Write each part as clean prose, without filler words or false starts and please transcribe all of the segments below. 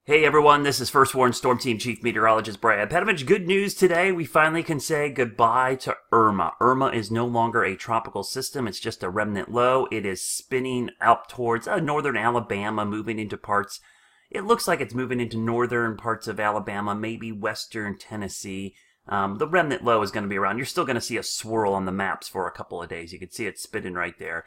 Hey everyone, this is First Warn Storm Team Chief Meteorologist Brad Petrovich. Good news today. We finally can say goodbye to Irma. Irma is no longer a tropical system. It's just a remnant low. It is spinning up towards northern Alabama, moving into parts. It looks like it's moving into northern parts of Alabama, maybe western Tennessee. The remnant low is going to be around. You're still going to see a swirl on the maps for a couple of days. You can see it spinning right there.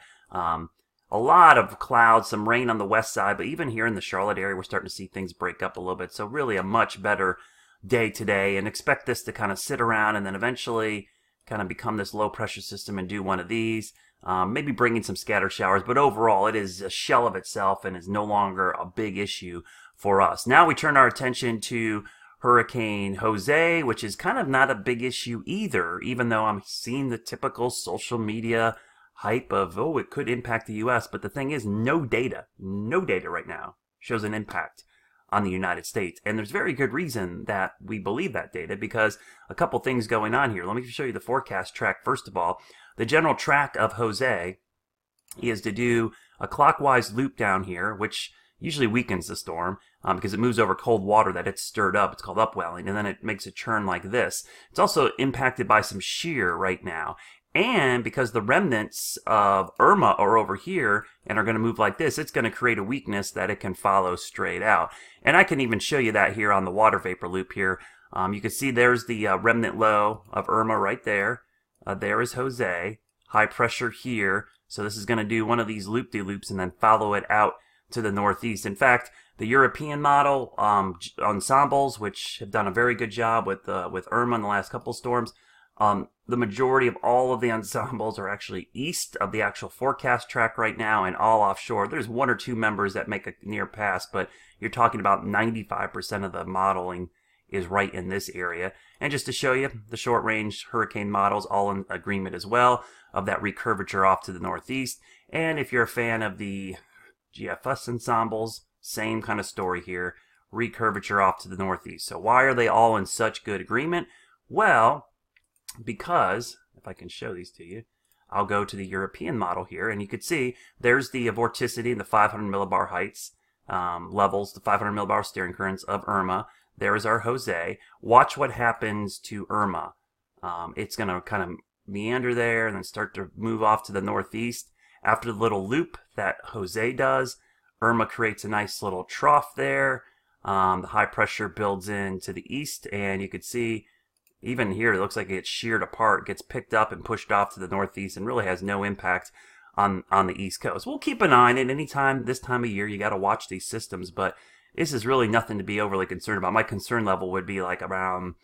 A lot of clouds, some rain on the west side, but even here in the Charlotte area, we're starting to see things break up a little bit. So really a much better day today, and expect this to kind of sit around and then eventually kind of become this low pressure system and do one of these. Maybe bring in some scatter showers, but overall it is a shell of itself and is no longer a big issue for us. Now we turn our attention to Hurricane Jose, which is kind of not a big issue either, even though I'm seeing the typical social media hype of, oh, it could impact the U.S., but the thing is, no data right now shows an impact on the United States. And there's very good reason that we believe that data, because a couple things going on here. Let me show you the forecast track first of all. The general track of Jose is to do a clockwise loop down here, which usually weakens the storm because it moves over cold water that it's stirred up. It's called upwelling, and then it makes a churn like this. It's also impacted by some shear right now. And because the remnants of Irma are over here and are going to move like this, it's going to create a weakness that it can follow straight out. And I can even show you that here on the water vapor loop here. You can see there's the remnant low of Irma right there. There is Jose. High pressure here. So this is going to do one of these loop-de-loops and then follow it out to the northeast. In fact, the European model ensembles, which have done a very good job with Irma in the last couple storms, the majority of all of the ensembles are actually east of the actual forecast track right now and all offshore. There's one or two members that make a near pass, but you're talking about 95% of the modeling is right in this area. And just to show you, the short-range hurricane models all in agreement as well of that recurvature off to the northeast. And if you're a fan of the GFS ensembles, same kind of story here, recurvature off to the northeast. So why are they all in such good agreement? Well, because, if I can show these to you, I'll go to the European model here, and you can see there's the vorticity and the 500 millibar heights levels, the 500 millibar steering currents of Irma. There is our Jose. Watch what happens to Irma. It's going to kind of meander there and then start to move off to the northeast. After the little loop that Jose does, Irma creates a nice little trough there. The high pressure builds in to the east, and you can see even here, it looks like it gets sheared apart, gets picked up and pushed off to the northeast, and really has no impact on the East Coast. We'll keep an eye on it anytime this time of year. You got to watch these systems, but this is really nothing to be overly concerned about. My concern level would be like around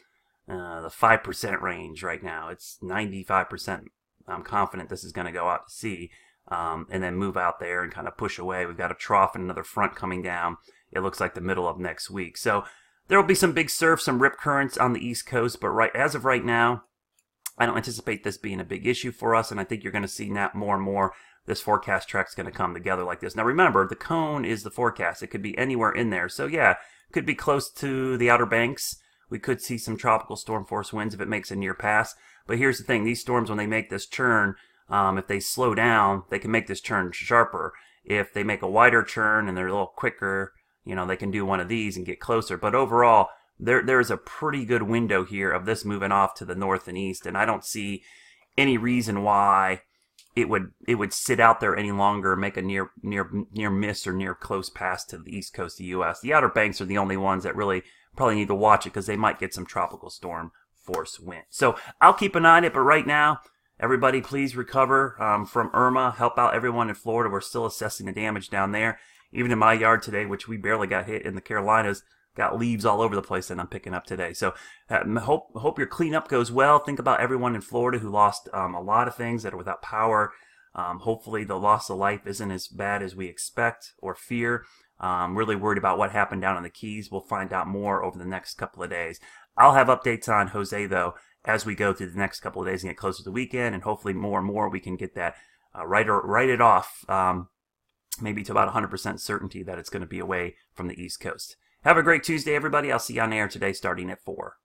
the 5% range right now. It's 95%. I'm confident this is going to go out to sea and then move out there and kind of push away. We've got a trough and another front coming down. It looks like the middle of next week. So there will be some big surf, some rip currents on the East Coast, but as of right now, I don't anticipate this being a big issue for us, and I think you're going to see now more and more this forecast track's going to come together like this. Now remember, the cone is the forecast. It could be anywhere in there. So yeah, it could be close to the Outer Banks. We could see some tropical storm force winds if it makes a near pass. But here's the thing. These storms, when they make this turn, if they slow down, they can make this turn sharper. If they make a wider turn and they're a little quicker, you know, they can do one of these and get closer. But overall, there's a pretty good window here of this moving off to the north and east, and I don't see any reason why it would sit out there any longer, make a near miss or near close pass to the east coast of the U.S. The Outer Banks are the only ones that really probably need to watch it because they might get some tropical storm force wind. So I'll keep an eye on it, but right now, everybody please recover from Irma. Help out everyone in Florida. We're still assessing the damage down there. Even in my yard today, which we barely got hit in the Carolinas, got leaves all over the place that I'm picking up today. So hope your cleanup goes well. Think about everyone in Florida who lost a lot of things that are without power. Hopefully the loss of life isn't as bad as we expect or fear. Really worried about what happened down in the Keys. We'll find out more over the next couple of days. I'll have updates on Jose, though, as we go through the next couple of days and get closer to the weekend, and hopefully more and more we can get that write it off. Maybe to about 100% certainty that it's going to be away from the East Coast. Have a great Tuesday, everybody. I'll see you on air today starting at 4.